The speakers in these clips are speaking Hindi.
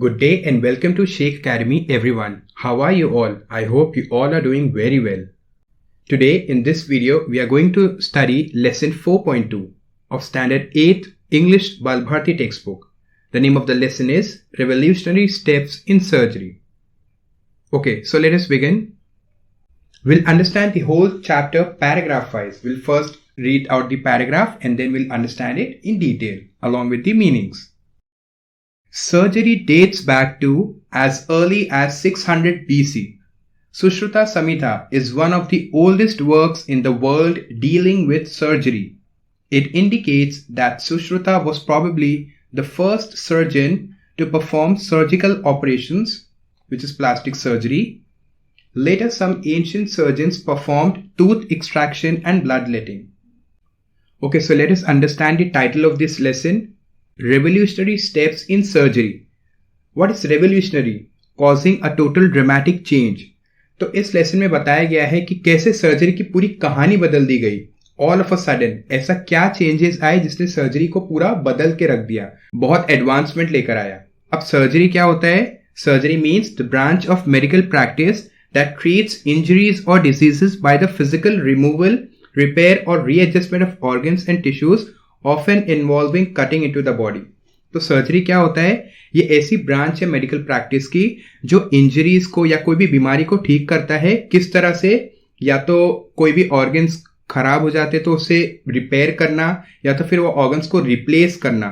Good day and welcome to Sheikh Academy everyone. How are you all? I hope you all are doing very well. Today in this video we are going to study lesson 4.2 of standard 8th English Balbharti textbook. The name of the lesson is Revolutionary Steps in Surgery. Okay, so let us begin. We'll understand the whole chapter paragraph wise. We'll first read out the paragraph and then we'll understand it in detail along with the meanings. Surgery dates back to as early as 600 BC. Sushruta Samhita is one of the oldest works in the world dealing with surgery. It indicates that Sushruta was probably the first surgeon to perform surgical operations, which is plastic surgery. Later, some ancient surgeons performed tooth extraction and bloodletting. Okay, so let us understand the title of this lesson. Revolutionary Steps in Surgery. What is revolutionary? Causing a total dramatic change. तो इस लेसन में बताया गया है कि कैसे सर्जरी की पूरी कहानी बदल दी गई. ऑल ऑफ अ सडन ऐसा क्या चेंजेस आए जिसने सर्जरी को पूरा बदल के रख दिया, बहुत एडवांसमेंट लेकर आया. अब सर्जरी क्या होता है? Surgery means the branch of medical practice that treats injuries or diseases by the physical removal, repair or readjustment of organs and tissues, often involving cutting into the body. तो सर्जरी क्या होता है? ये ऐसी ब्रांच है मेडिकल प्रैक्टिस की जो इंजरीज को या कोई भी बीमारी को ठीक करता है. किस तरह से? या तो कोई भी ऑर्गन्स खराब हो जाते तो उसे रिपेयर करना, या तो फिर वो ऑर्गन्स को रिप्लेस करना,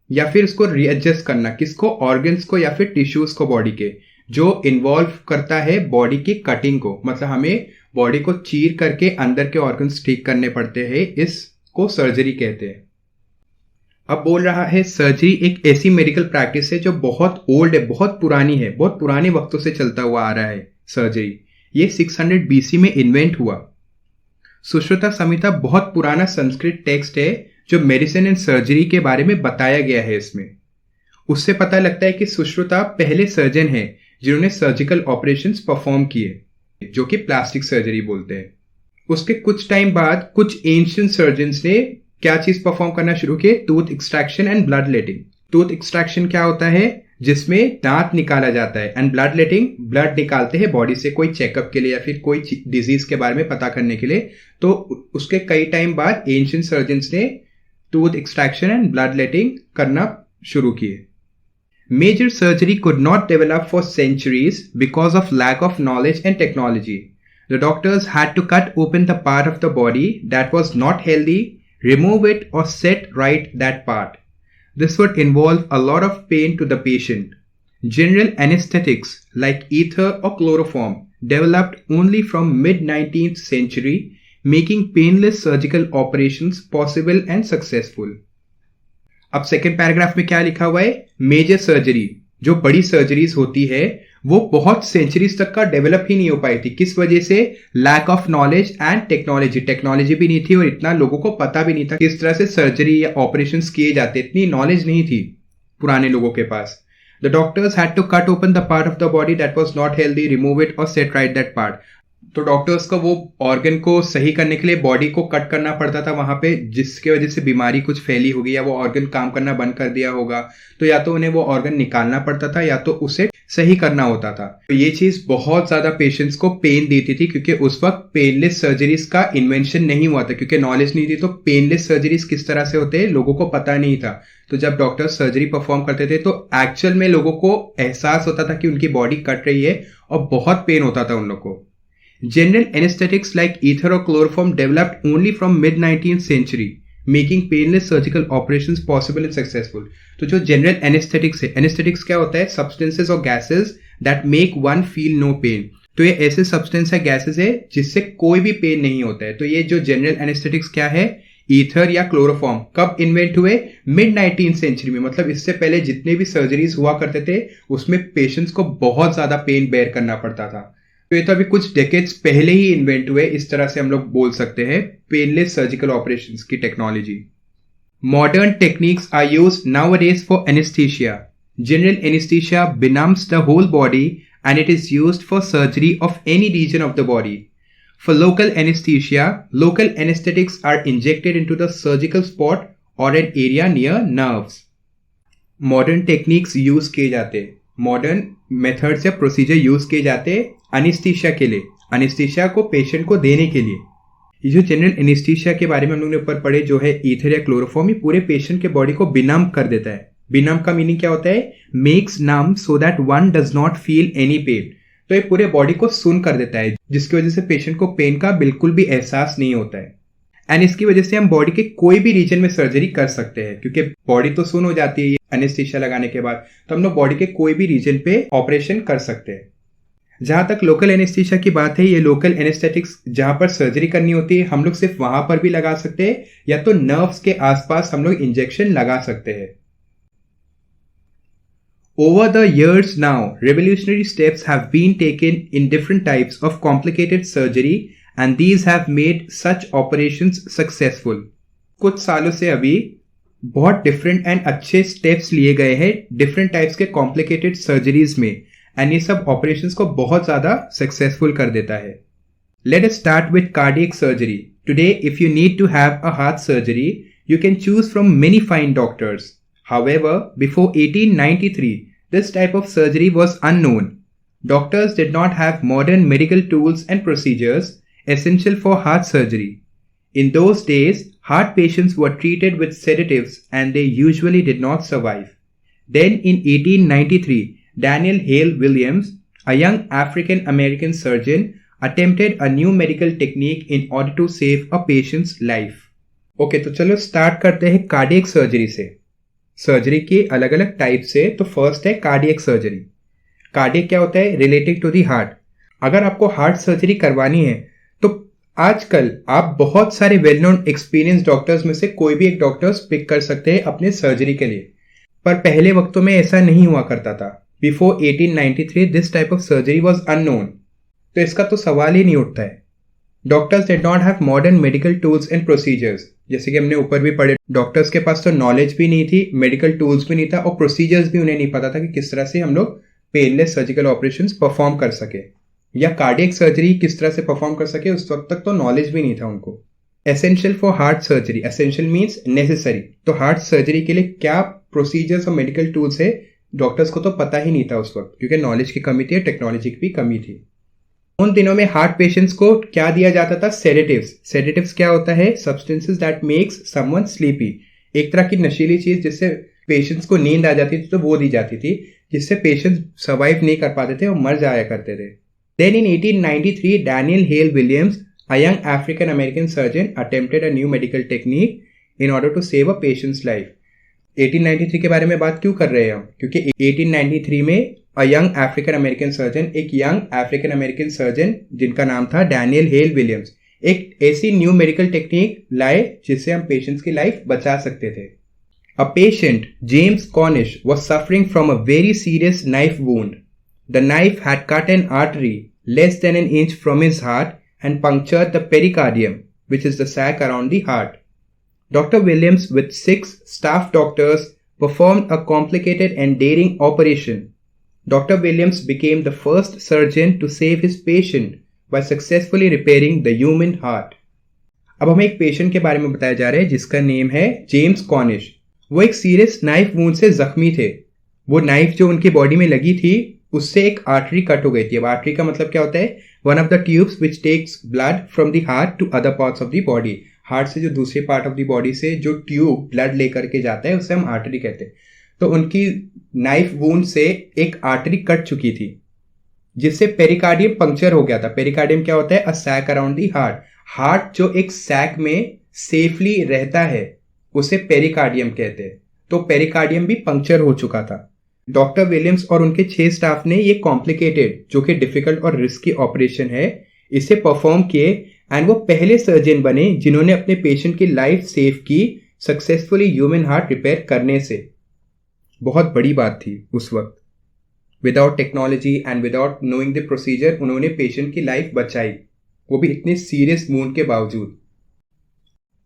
या फिर उसको रीएडजस्ट करना. किसको? ऑर्गन्स को या फिर टिश्यूज को बॉडी के, जो इन्वॉल्व करता है बॉडी की कटिंग को. मतलब हमें बॉडी को चीर करके अंदर के ऑर्गन्स ठीक करने पड़ते हैं. इसको सर्जरी कहते हैं. अब बोल रहा है सर्जरी एक ऐसी मेडिकल प्रैक्टिस है जो बहुत ओल्ड है, बहुत पुरानी है, बहुत पुराने वक्तों से चलता हुआ आ रहा है. सर्जरी ये 600 BC में इन्वेंट हुआ. सुश्रुता संहिता बहुत पुराना संस्कृत टेक्स्ट है जो मेडिसिन एंड सर्जरी के बारे में बताया गया है. इसमें उससे पता लगता है कि सुश्रुता पहले सर्जन है जिन्होंने सर्जिकल ऑपरेशंस परफॉर्म किए, जो कि प्लास्टिक सर्जरी बोलते हैं. उसके कुछ टाइम बाद कुछ एंशिएंट सर्जन्स ने क्या चीज परफॉर्म करना शुरू किए? Tooth extraction and blood letting. Tooth extraction क्या होता है? जिसमें दांत निकाला जाता है. एंड ब्लड लेटिंग, ब्लड निकालते हैं बॉडी से कोई चेकअप के लिए या फिर कोई डिजीज के बारे में पता करने के लिए. तो उसके कई टाइम बाद एंशिएंट सर्जन्स ने tooth extraction and blood letting करना शुरू किए. Major surgery could not develop for centuries because of lack of knowledge and technology. The doctors had to cut open the part of the body that was not healthy, remove it or set right that part. This would involve a lot of pain to the patient. General anesthetics like ether or chloroform developed only from mid-19th century, making painless surgical operations possible and successful. अब सेकेंड पैराग्राफ में क्या लिखा हुआ है? मेजर सर्जरी, जो बड़ी सर्जरीज होती है, वो बहुत सेंचुरीज तक का डेवलप ही नहीं हो पाई थी. किस वजह से? Lack of knowledge and technology. Technology भी नहीं थी और इतना लोगों को पता भी नहीं था किस तरह से सर्जरी या ऑपरेशंस किए जाते. इतनी नॉलेज नहीं थी पुराने लोगों के पास. The doctors had to cut open the part of the body that was not healthy, remove it और सेट राइट दैट पार्ट. तो डॉक्टर्स को वो ऑर्गन को सही करने के लिए बॉडी को कट करना पड़ता था वहां पे, जिसके वजह से बीमारी कुछ फैली होगी या वो ऑर्गन काम करना बंद कर दिया होगा. तो या तो उन्हें वो ऑर्गन निकालना पड़ता था या तो उसे सही करना होता था. तो ये चीज बहुत ज्यादा पेशेंट्स को पेन देती थी क्योंकि उस वक्त पेनलेस सर्जरीज का इन्वेंशन नहीं हुआ था. क्योंकि नॉलेज नहीं थी तो पेनलेस सर्जरीज किस तरह से होते हैं लोगों को पता नहीं था. तो जब डॉक्टर सर्जरी परफॉर्म करते थे तो एक्चुअल में लोगों को एहसास होता था कि उनकी बॉडी कट रही है और बहुत पेन होता था उन लोगों को. General anesthetics like ether or chloroform developed only from mid-19th century, making painless surgical operations possible and successful. तो जो general anesthetics है, anesthetics क्या होता है? Substances or gases that make one feel no pain. तो ये ऐसे substance है, gases है जिससे कोई भी पेन नहीं होता है. तो ये जो general anesthetics क्या है? ईथर या क्लोरोफॉर्म कब इन्वेंट हुए? mid-19th century में. मतलब इससे पहले जितने भी सर्जरीज हुआ करते थे उसमें पेशेंट्स को बहुत ज्यादा पेन बेयर करना पड़ता था. तो ये तो अभी कुछ डेकेड्स पहले ही इन्वेंट हुए. इस तरह से हम लोग बोल सकते हैं पेनलेस सर्जिकल ऑपरेशंस की technology. Modern techniques are used nowadays for anaesthesia. General anaesthesia benumbs the whole body and it is used for surgery of any region of the body. For local anesthesia, local anesthetics are injected into the surgical spot or an area near nerves. Modern techniques use किए जाते हैं मॉडर्न मेथड्स या प्रोसीजर यूज किए जाते हैं एनेस्थीसिया के लिए, एनेस्थीसिया को पेशेंट को देने के लिए। ये जो जनरल एनेस्थीसिया के बारे में हम लोग ने ऊपर पढ़े जो है ईथर या क्लोरोफॉर्म, ये पूरे पेशेंट के बॉडी को बेनम कर देता है। बेनम का मीनिंग क्या होता है? Makes numb so that one does not feel any pain. तो ये पूरे बॉडी को सुन कर देता है, जिसकी वजह से पेशेंट को पेन का बिल्कुल भी एहसास नहीं होता है। एंड इसकी वजह से हम बॉडी के कोई भी रीजन में सर्जरी कर सकते हैं, क्योंकि बॉडी तो सुन हो जाती है एनेस्थीसिया लगाने के बाद, तो हम लोग बॉडी के कोई भी रीजन पे ऑपरेशन कर सकते हैं। जहां तक लोकल एनेस्थीसिया की बात है, ये लोकल एनेस्थेटिक्स जहां पर सर्जरी करनी होती है हम लोग सिर्फ वहां पर भी लगा सकते हैं, या तो नर्व्स के आसपास हम लोग इंजेक्शन लगा सकते हैं। Over the years now, revolutionary steps have been taken in different types of complicated surgery and these have made such operations successful. कुछ सालों से अभी बहुत डिफरेंट एंड अच्छे स्टेप्स लिए गए हैं डिफरेंट टाइप्स के कॉम्प्लिकेटेड सर्जरीज में, एंड ये सब ऑपरेशंस को बहुत ज्यादा सक्सेसफुल कर देता है। Let us start with cardiac surgery. Today, if you need to have a heart surgery, you can choose from many fine doctors. However, before 1893, this type of surgery was unknown. Doctors did not have modern medical tools and procedures essential for heart surgery. In those days, heart patients were treated with sedatives and they usually did not survive. Then in 1893, Daniel Hale Williams, a young African American surgeon, attempted a new medical technique in order to save a patient's life. Okay, तो चलो स्टार्ट करते हैं कार्डियक सर्जरी से। सर्जरी के अलग अलग टाइप से। तो फर्स्ट है कार्डियक सर्जरी। कार्डियक क्या होता है? Related to the heart. अगर आपको हार्ट सर्जरी करवानी है तो आजकल आप बहुत सारे वेल नोन एक्सपीरियंस डॉक्टर्स में से कोई भी एक डॉक्टर्स पिक कर सकते हैं अपने सर्जरी के लिए, पर पहले वक्तों में ऐसा नहीं हुआ करता था। Before 1893 this type of surgery was unknown. तो इसका तो सवाल ही नहीं उठता है। Doctors did not have modern medical tools and procedures. जैसे कि हमने ऊपर भी पढ़े, डॉक्टर्स के पास तो नॉलेज भी नहीं थी, मेडिकल टूल्स भी नहीं था और प्रोसीजर्स भी उन्हें नहीं पता था कि किस तरह से हम लोग पेनलेस सर्जिकल ऑपरेशंस परफॉर्म कर सके, या कार्डियक सर्जरी किस तरह से परफॉर्म कर सके, उस वक्त तक तो नॉलेज भी नहीं था उनको। Essential for heart surgery, essential means necessary. तो हार्ट सर्जरी के लिए क्या प्रोसीजर्स और मेडिकल टूल्स है, डॉक्टर्स को तो पता ही नहीं था उस वक्त, क्योंकि नॉलेज की कमी थी और टेक्नोलॉजी की भी कमी थी। उन दिनों में हार्ट पेशेंट्स को क्या दिया जाता था? सेडेटिव्स। सेडेटिव्स क्या होता है? Substances that makes someone sleepy. एक तरह की नशीली चीज जिससे पेशेंट्स को नींद आ जाती थी, तो वो दी जाती थी, जिससे पेशेंट्स सर्वाइव नहीं कर पाते थे और मर जाया करते थे। Then in 1893 Daniel Hale Williams, a young African American surgeon, attempted a new medical technique in order to save a patient's life. 1893 के बारे में बात क्यों कर रहे हैं हम? क्योंकि 1893 में अ यंग अफ्रीकन अमेरिकन सर्जन, एक यंग अफ्रीकन अमेरिकन सर्जन जिनका नाम था डैनियल हेल विलियम्स, एक ऐसी न्यू मेडिकल टेक्निक लाए जिससे हम पेशेंट्स की लाइफ बचा सकते थे। A patient, James Cornish, was suffering from a very serious knife wound. The knife had cut an artery less than an inch from his heart and punctured the pericardium, which is the sac around the heart. Dr. Williams, with 6 staff doctors, performed a complicated and daring operation. Dr. Williams became the first surgeon to save his patient by successfully repairing the human heart. अब हमें एक पेशेंट के बारे में बताया जा रहा है जिसका नेम है जेम्स कॉनिश। वो एक सीरियस नाइफ वूंड से जख्मी थे। वो नाइफ जो उनकी बॉडी में लगी थी उससे एक आर्टरी कट हो गई थी। अब आर्टरी का मतलब क्या होता है? One of the tubes which takes blood from the heart to other parts of the body. Heart से जो दूसरे पार्ट ऑफ द बॉडी से जो ट्यूब ब्लड लेकर के जाता है उसे हम आर्टरी कहते हैं। तो उनकी नाइफ वूंड से एक आर्टरी कट चुकी थी जिससे पेरिकार्डियम पंक्चर हो गया था। पेरिकार्डियम क्या होता है? A sac around the heart. Heart जो एक सैक में सेफली रहता है उसे पेरिकार्डियम कहते हैं। तो पेरिकार्डियम भी पंक्चर हो चुका था। डॉक्टर विलियम्स और उनके 6 स्टाफ ने ये कॉम्प्लिकेटेड, जो कि डिफिकल्ट और रिस्की ऑपरेशन है, इसे परफॉर्म किए एंड वो पहले सर्जन बने जिन्होंने अपने पेशेंट की लाइफ सेव की सक्सेसफुली ह्यूमन हार्ट रिपेयर करने से। बहुत बड़ी बात थी उस वक्त। Without technology and without knowing the procedure उन्होंने पेशेंट की लाइफ बचाई, वो भी इतने सीरियस वुंड के बावजूद।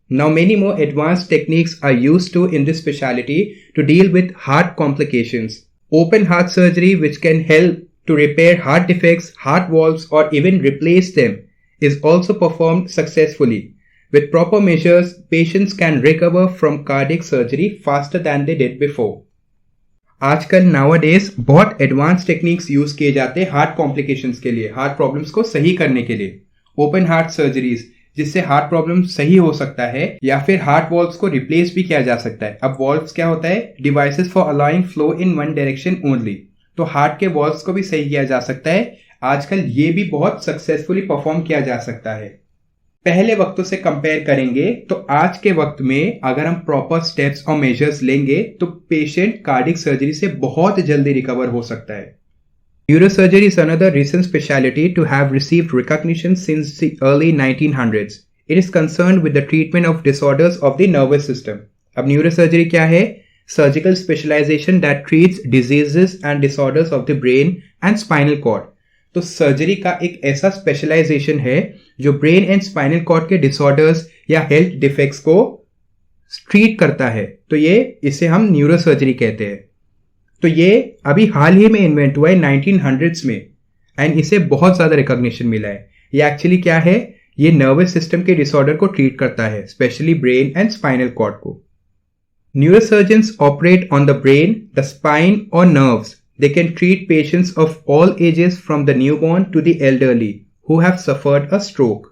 Now many more advanced techniques are used to in this specialty to deal with heart complications. Open heart surgery, which can help to repair heart defects, heart valves or even replace them, is also performed successfully. With proper measures, patients can recover from cardiac surgery faster than they did before. आजकल नाउअडेज बहुत एडवांस टेक्निक्स यूज किए जाते हैं हार्ट कॉम्प्लिकेशंस के लिए, हार्ट प्रॉब्लम्स को सही करने के लिए। ओपन हार्ट सर्जरीज, जिससे हार्ट प्रॉब्लम सही हो सकता है, या फिर हार्ट वॉल्व्स को रिप्लेस भी किया जा सकता है। अब वॉल्व्स क्या होता है? Devices for allowing flow in one direction only. तो हार्ट के वॉल्व्स को भी सही किया जा सकता है। आजकल ये भी बहुत सक्सेसफुली परफॉर्म किया जा सकता है। पहले वक्तों से कंपेयर करेंगे तो आज के वक्त में अगर हम प्रॉपर स्टेप्स और मेजर्स लेंगे तो पेशेंट कार्डियक सर्जरी से बहुत जल्दी रिकवर हो सकता है। Neurosurgery is another recent specialty to have received recognition since the early 1900s. It is concerned with the treatment of disorders of the nervous system. अब न्यूरोसर्जरी क्या है? Surgical specialization that treats diseases and disorders of the brain and spinal cord. तो सर्जरी का एक ऐसा स्पेशलाइजेशन है जो ब्रेन एंड स्पाइनल कॉर्ड के डिसऑर्डर्स या हेल्थ डिफेक्ट्स को ट्रीट करता है। तो इसे हम न्यूरोसर्जरी कहते हैं। तो ये अभी हाल ही में इन्वेंट हुआ है 1900s में, एंड इसे बहुत ज्यादा रिकॉग्निशन मिला है। ये एक्चुअली क्या है? ये नर्वस सिस्टम के डिसऑर्डर को ट्रीट करता है, specially brain and spinal cord को। Neurosurgeons operate on the brain, the spine और nerves. They can treat patients of all ages from the newborn to the elderly who have suffered a stroke.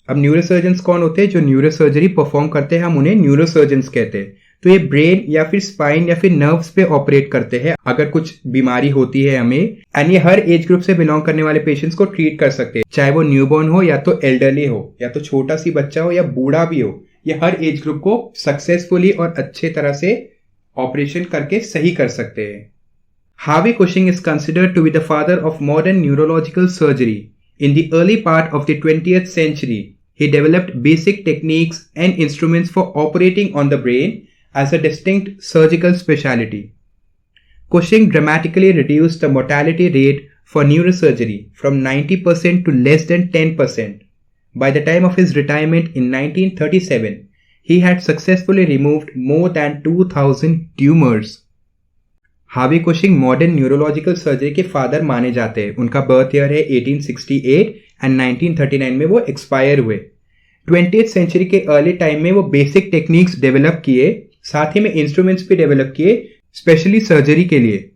अब न्यूरोसर्जन्स कौन होते हैं? जो न्यूरोसर्जरी परफॉर्म करते हैं हम उन्हें न्यूरोसर्जन्स कहते हैं। तो ये ब्रेन या फिर स्पाइन या फिर नर्व्स पे ऑपरेट करते हैं अगर कुछ बीमारी होती है हमें, एंड ये हर एज ग्रुप से बिलोंग करने वाले पेशेंट्स को ट्रीट कर सकते हैं, चाहे वो न्यूबॉर्न हो या तो एल्डरली हो या तो छोटा सी बच्चा हो या बूढ़ा भी हो। ये हर एज ग्रुप को सक्सेसफुली और अच्छे तरह से ऑपरेशन करके सही कर सकते हैं। Harvey Cushing is considered to be the father of modern neurological surgery. In the early part of the 20th century, he developed basic techniques and instruments for operating on the brain as a distinct surgical specialty. Cushing dramatically reduced the mortality rate for neurosurgery from 90% to less than 10%. By the time of his retirement in 1937, he had successfully removed more than 2,000 tumors. Harvey Cushing modern neurological surgery के फादर माने जाते हैं। उनका बर्थ ईयर है 1868 एंड 1939 में वो एक्सपायर हुए। 20th सेंचुरी के अर्ली टाइम में वो बेसिक टेक्निक्स डेवलप किए, साथ ही में इंस्ट्रूमेंट्स भी डेवलप किए स्पेशली सर्जरी के लिए।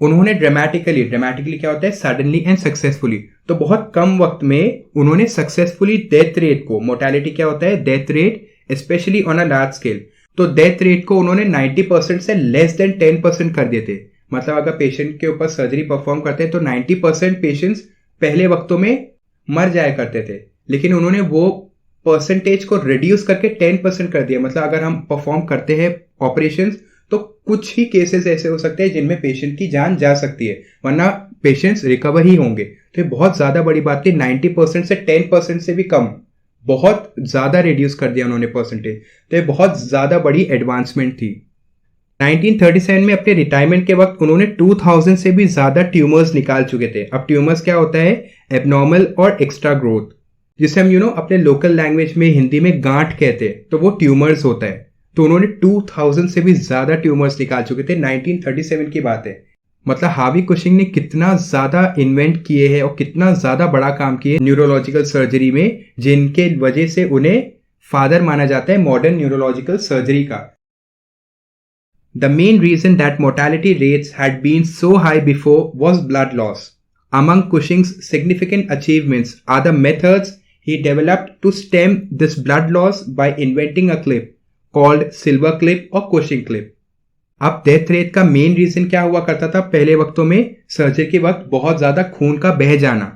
उन्होंने ड्रामेटिकली क्या होता है? Suddenly and successfully. तो बहुत कम वक्त में उन्होंने सक्सेसफुली डेथ रेट को, मोर्टेलिटी क्या होता है? Death rate, specially on a large scale, तो डेथ रेट को उन्होंने 90% से लेस देन 10% कर दिए थे। मतलब अगर पेशेंट के ऊपर सर्जरी परफॉर्म करते हैं तो 90% पेशेंट्स पहले वक्तों में मर जाया करते थे, लेकिन उन्होंने वो परसेंटेज को रिड्यूस करके 10% कर दिया। मतलब अगर हम परफॉर्म करते हैं ऑपरेशंस तो कुछ ही केसेस ऐसे हो सकते हैं जिनमें पेशेंट की जान जा सकती है, वरना पेशेंट्स रिकवर ही होंगे। तो ये बहुत ज्यादा बड़ी बात थी। 90% से 10% से भी कम, बहुत ज्यादा रिड्यूस कर दिया उन्होंने परसेंटेज। तो ये बहुत ज्यादा बड़ी एडवांसमेंट थी। 1937 में अपने रिटायरमेंट के वक्त उन्होंने 2000 से भी ज्यादा ट्यूमर्स निकाल चुके थे। अब ट्यूमर्स क्या होता है? एबनॉर्मल और एक्स्ट्रा ग्रोथ, जिसे हम अपने लोकल लैंग्वेज में हिंदी में गांठ कहते हैं, तो वो ट्यूमर्स होता है। तो उन्होंने 2000 से भी ज्यादा ट्यूमर्स निकाल चुके थे। 1937 की बात है। मतलब हार्वी कुशिंग ने कितना ज्यादा इन्वेंट किए हैं और कितना ज्यादा बड़ा काम किए न्यूरोलॉजिकल सर्जरी में, जिनके वजह से उन्हें फादर माना जाता है मॉडर्न न्यूरोलॉजिकल सर्जरी का। The main reason that mortality rates had been so high before was blood loss. Among Cushing's significant achievements are the methods he developed to stem this blood loss by inventing a clip called silver clip or Cushing clip. अब डेथ रेट का मेन रीजन क्या हुआ करता था पहले वक्तों में? सर्जरी के वक्त बहुत ज्यादा खून का बह जाना।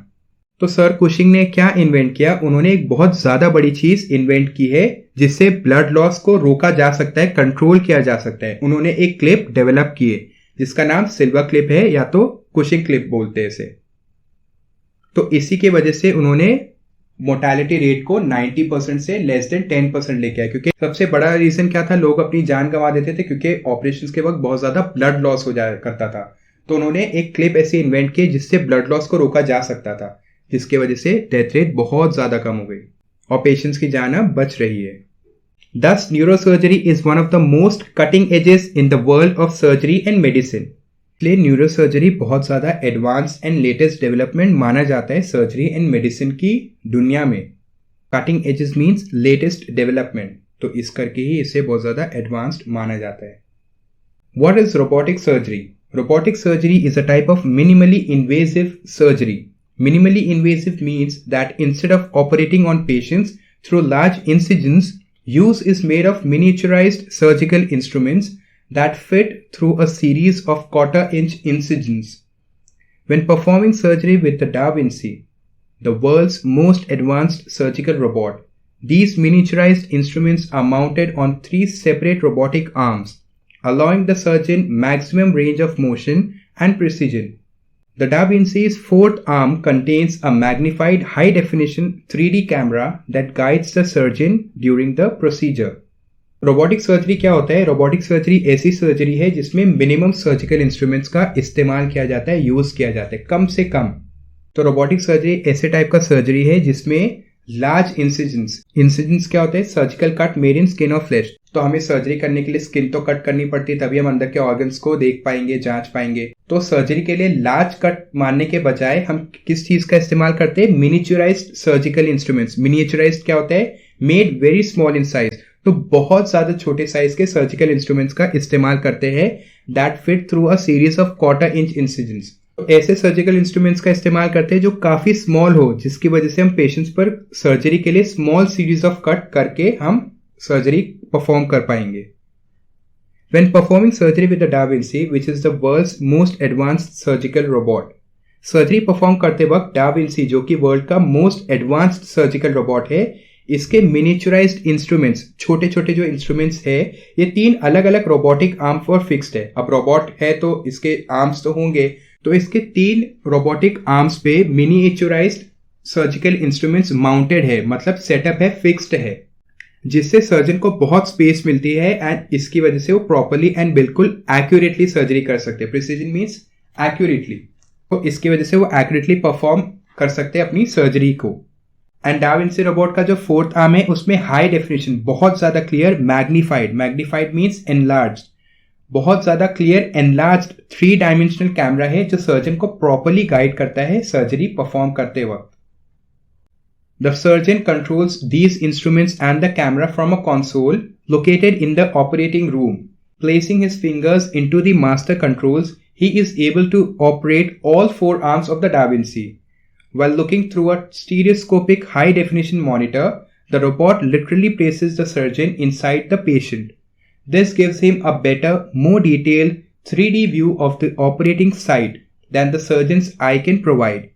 तो सर कुशिंग ने क्या इन्वेंट किया? उन्होंने एक बहुत ज्यादा बड़ी चीज इन्वेंट की है जिससे ब्लड लॉस को रोका जा सकता है, कंट्रोल किया जा सकता है। उन्होंने एक क्लिप डेवलप की है जिसका नाम सिल्वर क्लिप है, या तो कुशिंग क्लिप बोलते हैं इसे। तो इसी की वजह से उन्होंने मोर्टेलिटी रेट को 90% से लेस देन 10% लेके आए, क्योंकि सबसे बड़ा रीजन क्या था? लोग अपनी जान गंवा देते थे क्योंकि ऑपरेशंस के वक्त बहुत ज्यादा ब्लड लॉस हो जाया करता था। तो उन्होंने एक क्लिप ऐसी इन्वेंट की जिससे ब्लड लॉस को रोका जा सकता था, जिसकी वजह से डेथ रेट बहुत ज्यादा कम हो गई और पेशेंट्स की जान अब बच रही है। Thus, neurosurgery is one of the most cutting edges in the world of surgery and medicine. इसलिए न्यूरोसर्जरी बहुत ज्यादा एडवांस एंड लेटेस्ट डेवलपमेंट माना जाता है सर्जरी एंड मेडिसिन की दुनिया में। Cutting edges means latest development, तो इस करके ही इसे बहुत ज्यादा एडवांस्ड माना जाता है। What is robotic surgery? Robotic surgery is a type of minimally invasive surgery. Minimally invasive means that instead of operating on patients through large incisions, use is made of miniaturized surgical instruments that fit through a series of quarter-inch incisions. When performing surgery with the Da Vinci, the world's most advanced surgical robot, these miniaturized instruments are mounted on 3 separate robotic arms, allowing the surgeon maximum range of motion and precision. The Da Vinci's 4th arm contains a magnified high-definition 3D camera that guides the surgeon during the procedure. Robotic surgery क्या होता है? रोबोटिक सर्जरी ऐसी सर्जरी है जिसमें मिनिमम सर्जिकल इंस्ट्रूमेंट्स का इस्तेमाल किया जाता है, यूज किया जाता है, कम से कम. तो रोबोटिक सर्जरी ऐसे टाइप का सर्जरी है जिसमें लार्ज इंसिजन्स क्या होते हैं? Surgical cut made in skin और फ्लेश. तो हमें सर्जरी करने के लिए स्किन तो कट करनी पड़ती है, तभी हम अंदर के ऑर्गन्स को देख पाएंगे, जांच पाएंगे. तो सर्जरी के लिए लार्ज कट मारने के बजाय हम किस चीज का इस्तेमाल करते हैं? Miniaturised surgical instruments. मिनिएचराइज्ड क्या होता है? Made very small in size. तो बहुत ज्यादा छोटे साइज के सर्जिकल इंस्ट्रूमेंट्स का इस्तेमाल करते हैं that fit through a series of quarter inch incisions. तो ऐसे सर्जिकल इंस्ट्रूमेंट्स का इस्तेमाल करते हैं जो काफी स्मॉल हो, जिसकी वजह से हम पेशेंट्स पर सर्जरी के लिए स्मॉल सीरीज ऑफ कट करके हम सर्जरी परफॉर्म कर पाएंगे. When performing surgery with the Da Vinci, which is the world's most advanced surgical robot, surgery perform करते वक्त Da Vinci जो कि वर्ल्ड का मोस्ट एडवांस्ड सर्जिकल रोबोट है, इसके मिनिएचराइज्ड इंस्ट्रूमेंट्स, छोटे छोटे जो इंस्ट्रूमेंट्स है, ये 3 अलग अलग रोबोटिक आर्म पर फिक्स्ड है. अब रोबोट है तो इसके आर्म्स तो होंगे, तो इसके 3 रोबोटिक आर्म्स पे मिनिएचराइज्ड सर्जिकल इंस्ट्रूमेंट्स माउंटेड है, मतलब सेटअप है, फिक्स्ड है, जिससे सर्जन को बहुत स्पेस मिलती है एंड इसकी वजह से वो प्रॉपर्ली एंड बिल्कुल एक्यूरेटली सर्जरी कर सकते हैं. Precision means accurately. तो इसकी वजह से वो एक्यूरेटली परफॉर्म कर सकते हैं अपनी सर्जरी को. एंड डा विंसी रोबोट का जो 4th आर्म है उसमें हाई डेफिनेशन, बहुत ज्यादा क्लियर, मैग्नीफाइड मीन्स एनलार्ज्ड, बहुत ज्यादा क्लियर एनलार्ज्ड 3 डायमेंशनल कैमरा है जो सर्जन को प्रॉपर्ली गाइड करता है सर्जरी परफॉर्म करते वक्त. The surgeon controls these instruments and the camera from a console located in the operating room. Placing his fingers into the master controls, he is able to operate all 4 arms of the Da Vinci. While looking through a stereoscopic high-definition monitor, the robot literally places the surgeon inside the patient. This gives him a better, more detailed 3D view of the operating site than the surgeon's eye can provide.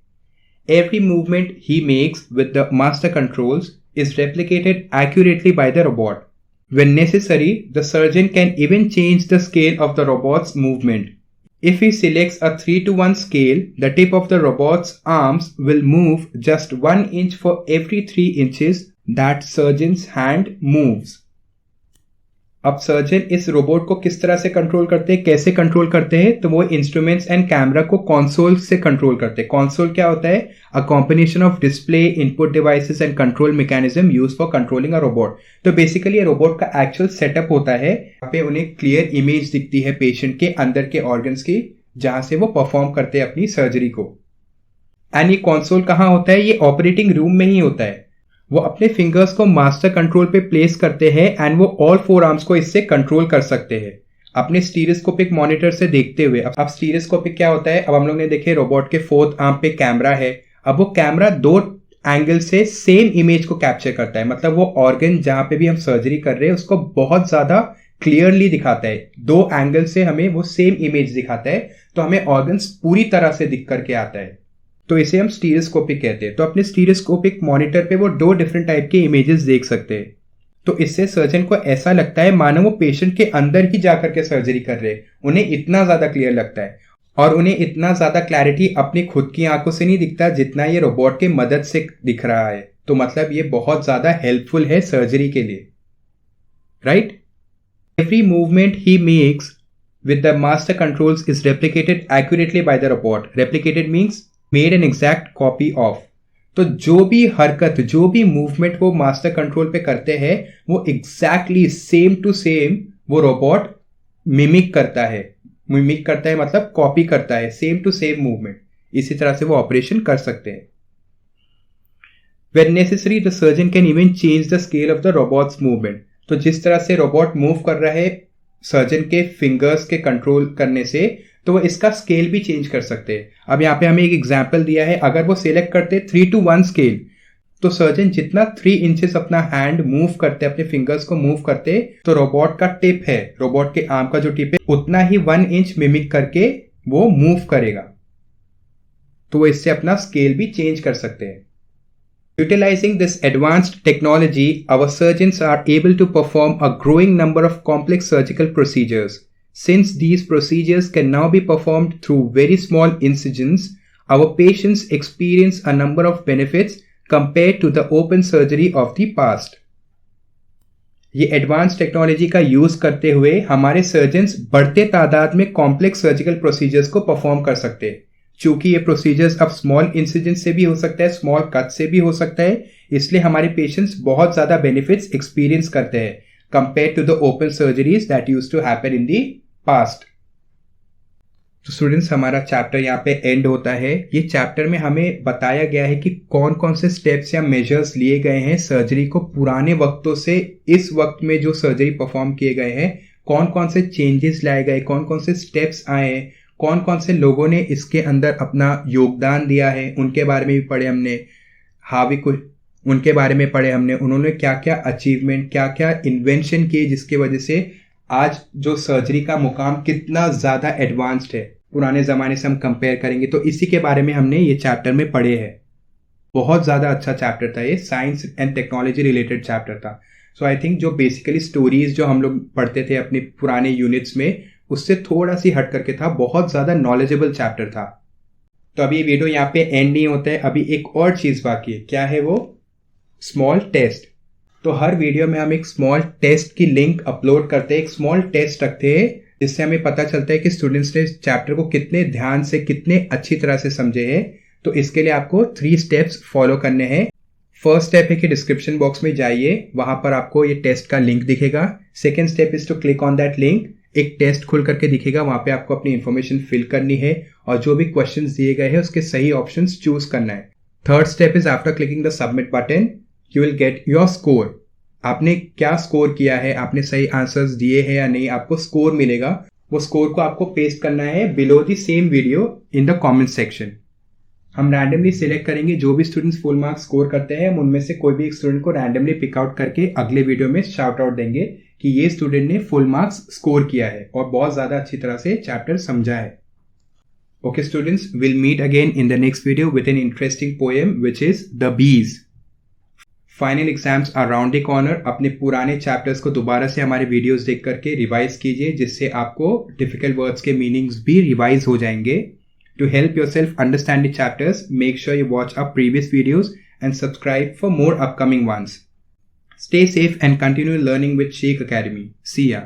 Every movement he makes with the master controls is replicated accurately by the robot. When necessary, the surgeon can even change the scale of the robot's movement. If he selects a 3:1 scale, the tip of the robot's arms will move just 1 inch for every 3 inches that surgeon's hand moves. अब सर्जन इस रोबोट को किस तरह से कंट्रोल करते हैं, कैसे कंट्रोल करते हैं? तो वो इंस्ट्रूमेंट्स एंड कैमरा को कंसोल से कंट्रोल करते हैं. कंसोल क्या होता है? A combination of display, input devices and control mechanism use for controlling a robot. तो बेसिकली ये रोबोट का एक्चुअल सेटअप होता है. यहाँ पे उन्हें क्लियर इमेज दिखती है पेशेंट के अंदर के ऑर्गन्स की, जहां से वो परफॉर्म करते हैं अपनी सर्जरी को. एंड ये कंसोल कहाँ होता है? ये ऑपरेटिंग रूम में ही होता है. वो अपने फिंगर्स को मास्टर कंट्रोल पे प्लेस करते हैं एंड वो ऑल 4 आर्म्स को इससे कंट्रोल कर सकते हैं अपने स्टीरियोस्कोपिक मॉनिटर से देखते हुए. अब स्टीरियोस्कोपिक क्या होता है? अब हम लोग ने देखे रोबोट के 4th आर्म पे कैमरा है. अब वो कैमरा 2 एंगल से सेम इमेज को कैप्चर करता है, मतलब वो ऑर्गन जहां पे भी हम सर्जरी कर रहे हैं उसको बहुत ज्यादा क्लियरली दिखाता है. 2 एंगल से हमें वो सेम इमेज दिखाता है, तो हमें ऑर्गन्स पूरी तरह से दिख करके आता है. तो इसे हम स्टीरियोस्कोपिक कहते हैं. तो अपने स्टीरियोस्कोपिक मॉनिटर पे वो 2 डिफरेंट टाइप के इमेजेस देख सकते हैं. तो इससे सर्जन को ऐसा लगता है मानो वो पेशेंट के अंदर ही जाकर के सर्जरी कर रहे हैं. उन्हें इतना ज्यादा क्लियर लगता है और उन्हें इतना ज्यादा क्लैरिटी अपनी खुद की आंखों से नहीं दिखता जितना ये रोबोट के मदद से दिख रहा है. तो मतलब ये बहुत ज्यादा हेल्पफुल है सर्जरी के लिए, right? Every movement he makes with the master controls is replicated accurately by the robot. Replicated means made an exact copy of. तो जो भी हरकत, जो भी मूवमेंट वो मास्टर कंट्रोल पे करते हैं वो एग्जैक्टली सेम टू सेम वो रोबोट मिमिक करता है मतलब कॉपी करता है, सेम टू सेम मूवमेंट. इसी तरह से वो ऑपरेशन कर सकते हैं. When necessary, the surgeon can even change the scale of the robot's movement. तो जिस तरह से रोबोट मूव कर रहा है सर्जन के फिंगर्स के कंट्रोल करने से, तो वो इसका स्केल भी चेंज कर सकते हैं। अब यहाँ पे हमें एक एग्जांपल दिया है, अगर वो सिलेक्ट करते 3:1 स्केल, तो सर्जन जितना 3 इंचेस अपना हैंड मूव करते, अपने फिंगर्स को मूव करते, तो रोबोट का टिप है, रोबोट के आर्म का जो टिप है, उतना ही 1 इंच मिमिक करके वो मूव करेगा। तो वो इससे अपना स्केल भी चेंज कर सकते हैं। Utilizing this advanced technology, our surgeons are able to perform a growing number of complex surgical procedures. Since these procedures can now be performed through very small incisions, our patients experience a number of benefits compared to the open surgery of the past. ये एडवांस टेक्नोलॉजी का यूज करते हुए हमारे सर्जन्स बढ़ते तादाद में कॉम्प्लेक्स सर्जिकल प्रोसीजर्स को परफॉर्म कर सकते हैं। चूंकि ये प्रोसीजर्स अब स्मॉल इंसिजन से भी हो सकता है, स्मॉल कट से भी हो सकता है, इसलिए हमारे पेशेंट्स बहुत ज्यादा बेनिफिट्स एक्सपीरियंस करते हैं compare to the open surgeries that used to happen in the past. तो स्टूडेंट्स, हमारा चैप्टर यहाँ पे एंड होता है। ये चैप्टर में हमें बताया गया है कि कौन कौन से स्टेप्स या मेजर्स लिए गए हैं सर्जरी को पुराने वक्तों से इस वक्त में जो सर्जरी परफॉर्म किए गए हैं, कौन कौन से चेंजेस लाए गए, कौन कौन से स्टेप्स आए हैं, कौन कौन से लोगों ने इसके अंदर अपना योगदान दिया है, उनके बारे में भी पढ़े हमने। उनके बारे में पढ़े हमने, उन्होंने क्या क्या अचीवमेंट, क्या क्या इन्वेंशन किए जिसकी वजह से आज जो सर्जरी का मुकाम कितना ज़्यादा एडवांस्ड है पुराने ज़माने से हम कंपेयर करेंगे, तो इसी के बारे में हमने ये चैप्टर में पढ़े हैं। बहुत ज़्यादा अच्छा चैप्टर था ये, science and technology related chapter था। सो आई थिंक जो बेसिकली स्टोरीज जो हम लोग पढ़ते थे अपने पुराने यूनिट्स में, उससे थोड़ा सी हट करके था, बहुत ज़्यादा नॉलेजेबल चैप्टर था। तो अभी ये वीडियो यहाँ पे एंड नहीं होता है, अभी एक और चीज़ बाकी है। क्या है वो? Small test. तो हर वीडियो में हम एक स्मॉल टेस्ट की लिंक अपलोड करते हैं, एक स्मॉल टेस्ट रखते हैं, जिससे हमें पता चलता है कि स्टूडेंट्स ने चैप्टर को कितने ध्यान से, कितने अच्छी तरह से समझे हैं। तो इसके लिए आपको 3 स्टेप्स फॉलो करने हैं। फर्स्ट स्टेप है कि डिस्क्रिप्शन बॉक्स में जाइए, वहां पर आपको ये टेस्ट का लिंक दिखेगा। Second step is to click on that link, एक टेस्ट खुल करके दिखेगा, वहां पे आपको अपनी इन्फॉर्मेशन फिल करनी है और जो भी क्वेश्चंस दिए गए हैं उसके सही ऑप्शंस चूज करना है। Third step is after clicking the submit button you will get your score. आपने क्या स्कोर किया है, आपने सही आंसर्स दिए हैं या नहीं, आपको स्कोर मिलेगा। वो स्कोर को आपको पेस्ट करना है below the same video in the comment section. हम रैंडमली सिलेक्ट करेंगे जो भी स्टूडेंट्स फुल मार्क्स स्कोर करते हैं, हम उनमें से कोई भी एक स्टूडेंट को रैंडमली पिक आउट करके अगले वीडियो में शाउट आउट देंगे कि ये स्टूडेंट ने फुल मार्क्स स्कोर किया है और बहुत ज्यादा अच्छी तरह से चैप्टर समझा है। Okay students, will meet again in the next video with an interesting poem which is the bees. Final exams are round the corner. अपने पुराने चैप्टर्स को दोबारा से हमारे वीडियोस देख करके रिवाइज कीजिए, जिससे आपको डिफिकल्ट वर्ड्स के मीनिंग्स भी रिवाइज हो जाएंगे। To help yourself understand the chapters, make sure you watch our previous videos and subscribe for more upcoming ones. Stay safe and continue learning with Sheikh Academy. See ya.